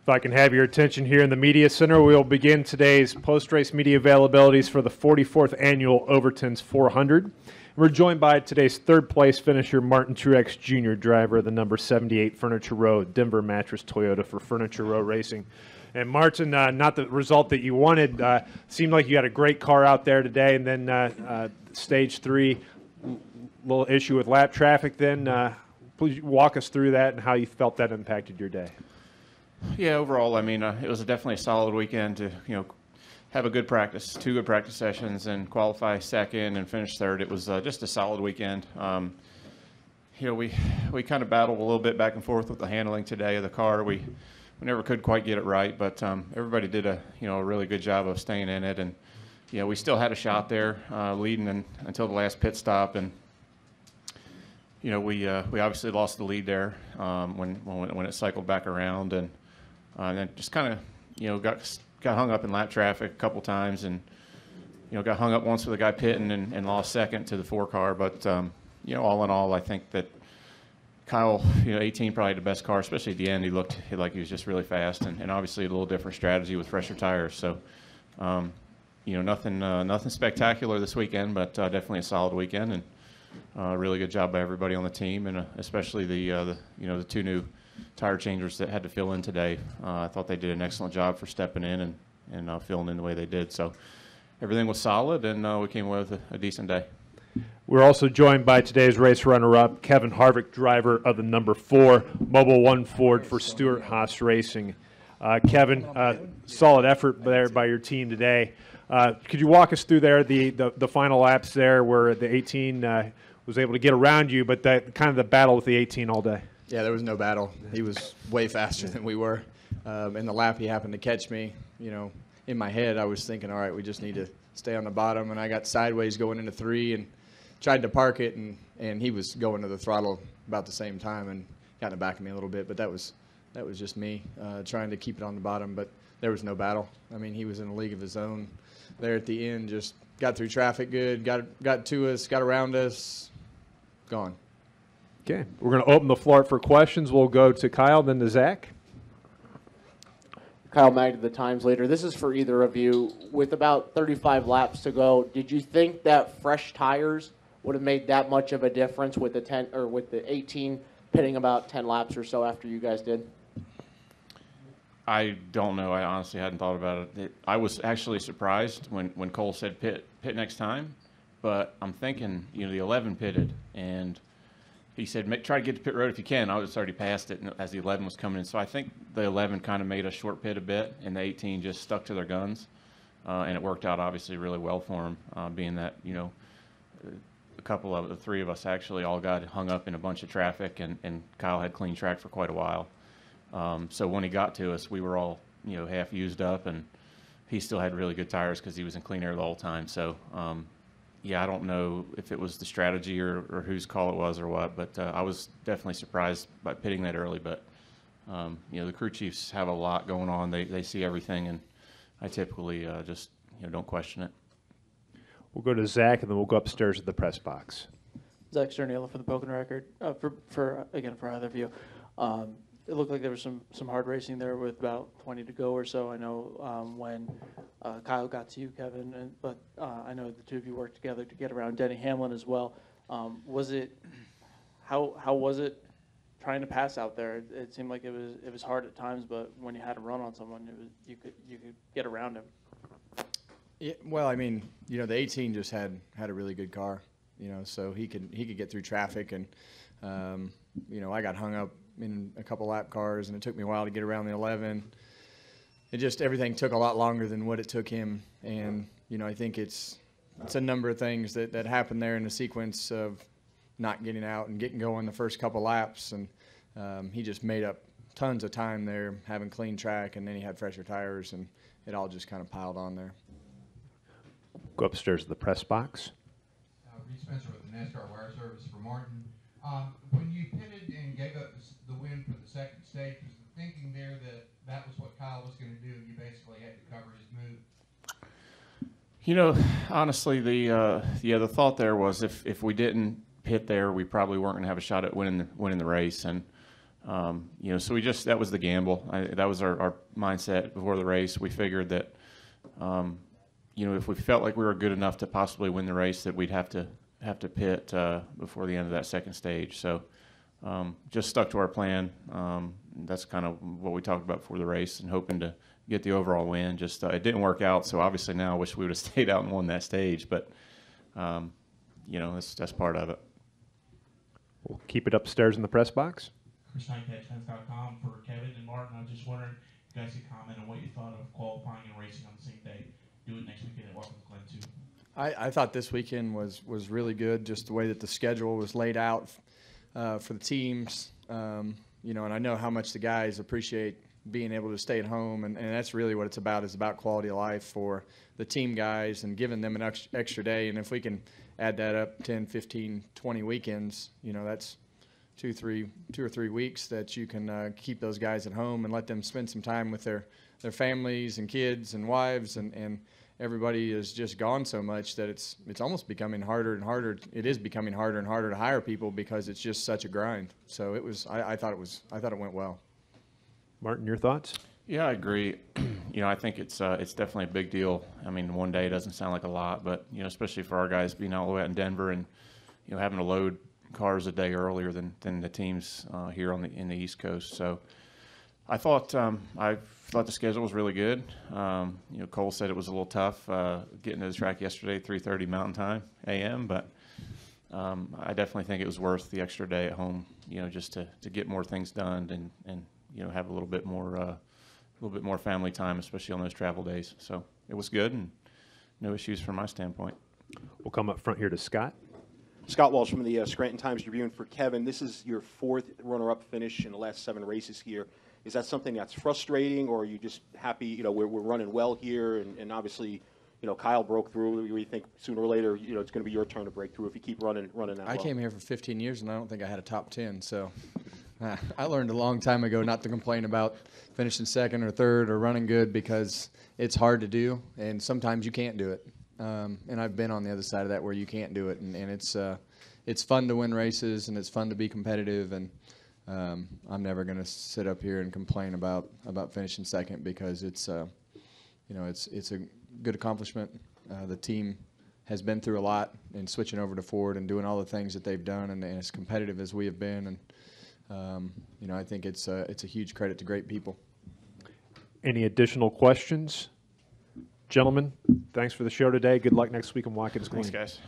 If I can have your attention here in the Media Center, we'll begin today's post-race media availabilities for the 44th Annual Overton's 400. We're joined by today's third-place finisher, Martin Truex Jr., driver of the number 78 Furniture Row Denver Mattress Toyota for Furniture Row Racing. And Martin, not the result that you wanted. Seemed like you had a great car out there today, and then stage 3, little issue with lap traffic. Then please walk us through that and how you felt that impacted your day. Yeah, overall, I mean, it was definitely a solid weekend to, have a good practice, 2 good practice sessions, and qualify second and finish third. It was just a solid weekend. We kind of battled a little bit back and forth with the handling today of the car. We never could quite get it right, but everybody did a really good job of staying in it, and we still had a shot there, leading until the last pit stop, and we obviously lost the lead there when it cycled back around, and then just kind of got hung up in lap traffic a couple times, and got hung up once with a guy pitting and lost second to the 4 car, but all in all, I think that Kyle, 18 probably the best car, especially at the end. He looked like he was just really fast, and obviously a little different strategy with fresher tires. So, nothing spectacular this weekend, but definitely a solid weekend, and a really good job by everybody on the team, and especially the 2 new tire changers that had to fill in today. I thought they did an excellent job for stepping in and filling in the way they did. So everything was solid, and we came away with a decent day. We're also joined by today's race runner-up, Kevin Harvick, driver of the number 4 Mobil 1 Ford for Stewart Haas Racing. Kevin, solid effort there by your team today. Could you walk us through there the final laps there where the 18 was able to get around you, but that kind of the battle with the 18 all day? Yeah, there was no battle. He was way faster than we were. In the lap, he happened to catch me. In my head, I was thinking, all right, we just need to stay on the bottom, and I got sideways going into 3 and tried to park it, and he was going to the throttle about the same time and got in the back of me a little bit, but that was just me trying to keep it on the bottom, but there was no battle. I mean, he was in a league of his own there at the end, just got through traffic good, got to us, got around us, gone. Okay, we're going to open the floor for questions. We'll go to Kyle, then to Zach. Kyle Magd, the Times leader. This is for either of you. With about 35 laps to go, did you think that fresh tires would have made that much of a difference with the 18 pitting about 10 laps or so after you guys did? I don't know. I honestly hadn't thought about it. I was actually surprised when Cole said pit next time, but I'm thinking, the 11 pitted, and he said, try to get to pit road if you can. I was already past it as the 11 was coming in. So I think the 11 kind of made a short pit a bit, and the 18 just stuck to their guns. And it worked out obviously really well for them, being that, a couple of the 3 of us actually all got hung up in a bunch of traffic, and Kyle had clean track for quite a while. So when he got to us, we were all, half used up, and he still had really good tires because he was in clean air the whole time. So, yeah, I don't know if it was the strategy or whose call it was or what, but I was definitely surprised by pitting that early. But, the crew chiefs have a lot going on. They see everything, and I typically just, don't question it. We'll go to Zach, and then we'll go upstairs to the press box. Zach Sterniela for the Pocono Record. For either of you. It looked like there was some hard racing there with about 20 to go or so. I know when Kyle got to you, Kevin, but I know the 2 of you worked together to get around Denny Hamlin as well. How was it trying to pass out there? It seemed like it was hard at times, but when you had a run on someone, you could get around him. Yeah, well, I mean, the 18 just had a really good car, so he could get through traffic, and I got hung up in a couple lap cars, and it took me a while to get around the 11. Everything took a lot longer than what it took him, and I think it's a number of things that happened there in the sequence of not getting out and getting going the first couple laps, and he just made up tons of time there having clean track, and then he had fresher tires, and it all just kind of piled on there. Go upstairs to the press box. Reed Spencer with the NASCAR Wire Service for Martin. When you pitted and gave up the win for the second stage, was the thinking there that was what Kyle was going to do, and you basically had to cover his move? Honestly, the thought there was if we didn't pit there, we probably weren't going to have a shot at winning the race, and You know, so that was the gamble. That was our mindset before the race. We figured that, you know, if we felt like we were good enough to possibly win the race, that we'd have to pit before the end of that second stage. So just stuck to our plan. That's kind of what we talked about before the race, and hoping to get the overall win. Just it didn't work out, so obviously now I wish we would have stayed out and won that stage. But you know, that's part of it. We'll keep it upstairs in the press box. Chris Knight, catchfence.com. For Kevin and Martin, I was just wondering if you guys could comment on what you thought of qualifying and racing on the same day. Do it next weekend at Watkins Glen too. I thought this weekend was really good, just the way that the schedule was laid out for the teams. You know, and I know how much the guys appreciate being able to stay at home, and that's really what it's about, is about quality of life for the team guys and giving them an extra day. And if we can add that up 10, 15, 20 weekends, you know, that's 2 or 3 weeks that you can keep those guys at home and let them spend some time with their families and kids and wives, and everybody is just gone so much that it's almost becoming harder and harder. It is becoming harder and harder to hire people because it's just such a grind. So it was. I thought it went well. Martin, your thoughts? Yeah, I agree. You know, I think it's definitely a big deal. I mean, one day doesn't sound like a lot, but you know, especially for our guys being all the way out in Denver and you know having to load cars a day earlier than the teams here in the East Coast. So I thought the schedule was really good. You know, Cole said it was a little tough getting to the track yesterday, 3:30 Mountain Time a.m. But I definitely think it was worth the extra day at home. You know, just to get more things done and you know have a little bit more family time, especially on those travel days. So it was good, and no issues from my standpoint. We'll come up front here to Scott. Scott Walsh from the Scranton Times-Tribune. For Kevin, this is your 4th runner-up finish in the last 7 races here. Is that something that's frustrating, or are you just happy, you know, we're running well here, and obviously, you know, Kyle broke through. We think sooner or later, you know, it's going to be your turn to break through if you keep running that well. I came here for 15 years, and I don't think I had a top 10, so I learned a long time ago not to complain about finishing 2nd or 3rd or running good, because it's hard to do, and sometimes you can't do it. And I've been on the other side of that where you can't do it, and it's fun to win races, and it's fun to be competitive, and I'm never going to sit up here and complain about finishing 2nd, because it's you know, it's a good accomplishment. The team has been through a lot, and switching over to Ford and doing all the things that they've done, and as competitive as we have been, and you know, I think it's a huge credit to great people. Any additional questions? Gentlemen, thanks for the show today. Good luck next week in Watkins Glen. Thanks, guys.